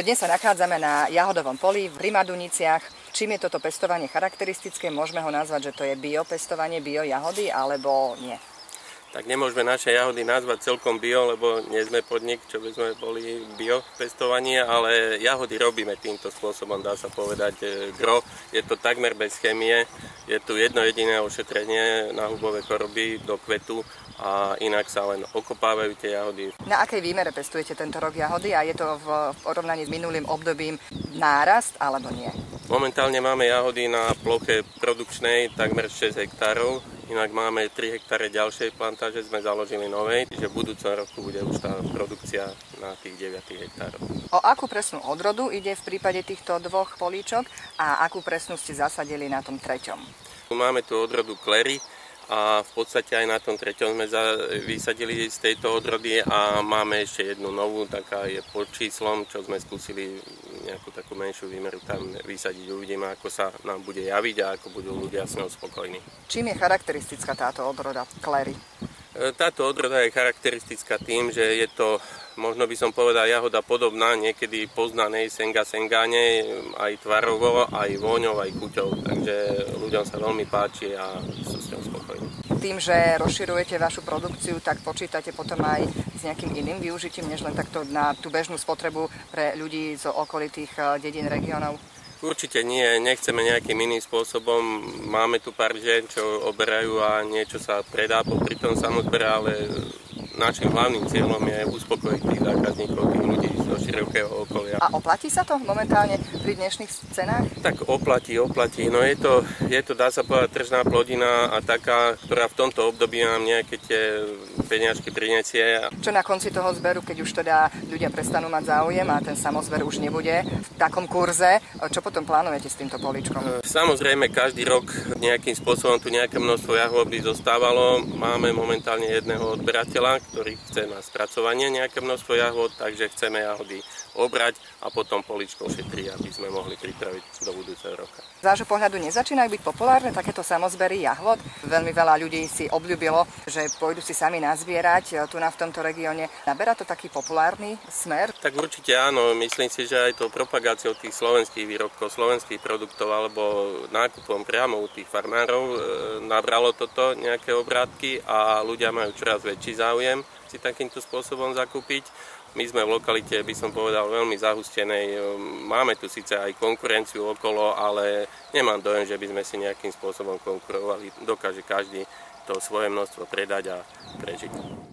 Dnes sa nachádzame na jahodovom poli v Rimaduniciach. Čím je toto pestovanie charakteristické? Môžeme ho nazvať, že to je biopestovanie, biojahody, alebo nie? Tak nemôžeme naše jahody nazvať celkom bio, lebo nie sme podnik, čo by sme boli biopestovanie, ale jahody robíme týmto spôsobom, dá sa povedať gro. Je to takmer bez chemie, je tu jedno jediné ošetrenie na hubové choroby do kvetu a inak sa len okopávajú tie jahody. Na akej výmere pestujete tento rok jahody a je to v porovnaní s minulým obdobím nárast alebo nie? Momentálne máme jahody na ploche produkčnej takmer 6 hektárov, inak máme 3 hektáre ďalšej plantáže, sme založili novej, čiže v budúcom roku bude už tá produkcia na tých 9 hektárov. O akú presnú odrodu ide v prípade týchto dvoch políčok a akú presnú ste zasadili na tom treťom? Máme tu odrodu Clary a v podstate aj na tom treťom sme vysadili z tejto odrody a máme ešte jednu novú, taká je pod číslom, čo sme skúsili nejakú takú menšiu výmeru tam vysadiť. Uvidíme, ako sa nám bude javiť a ako budú ľudia s ňou spokojní. Čím je charakteristická táto odroda Clary? Táto odroda je charakteristická tým, že je to, možno by som povedal, jahoda podobná niekedy poznanej Senga sengáne, aj tvarovo, aj vôňou, aj chuťou. Takže ľuďom sa veľmi páči a sú s ňou spokojní. Tým, že rozširujete vašu produkciu, tak počítate potom aj s nejakým iným využitím, než len takto na tú bežnú spotrebu pre ľudí z okolitých dedín, regiónov? Určite nie, nechceme nejakým iným spôsobom. Máme tu pár žien, čo oberajú a niečo sa predá popri tom samozbere, ale našim hlavným cieľom je uspokojiť tých zákazníkov, tých ľudí zo širokého okolia. A oplatí sa to momentálne pri dnešných cenách? Tak oplatí. No je to, dá sa povedať, tržná plodina a taká, ktorá v tomto období nám nejaké tie peniažky prinesie. Čo na konci toho zberu, keď už teda ľudia prestanú mať záujem a ten samozber už nebude v takom kurze, čo potom plánujete s týmto políčkom? Samozrejme, každý rok nejakým spôsobom tu nejaké množstvo jahôdy zostávalo. Máme momentálne jedného odberateľa, ktorý chce na spracovanie nejaké množstvo jahôd, takže chceme jahody obrať a potom políčkou šetriť, aby sme mohli pripraviť do budúceho roka. Z vášho pohľadu nezačínajú byť populárne takéto samozbery jahôd? Veľmi veľa ľudí si obľúbilo, že pôjdu si sami nazbierať tu v tomto regióne. Naberá to taký populárny smer? Tak určite áno, myslím si, že aj tou propagáciou tých slovenských výrobkov, slovenských produktov alebo nákupom priamo u tých farmárov nabralo toto nejaké obrátky a ľudia majú čoraz väčší záujem si takýmto spôsobom zakúpiť. My sme v lokalite, by som povedal, veľmi zahustenej. Máme tu síce aj konkurenciu okolo, ale nemám dojem, že by sme si nejakým spôsobom konkurovali. Dokáže každý to svoje množstvo predať a prežiť.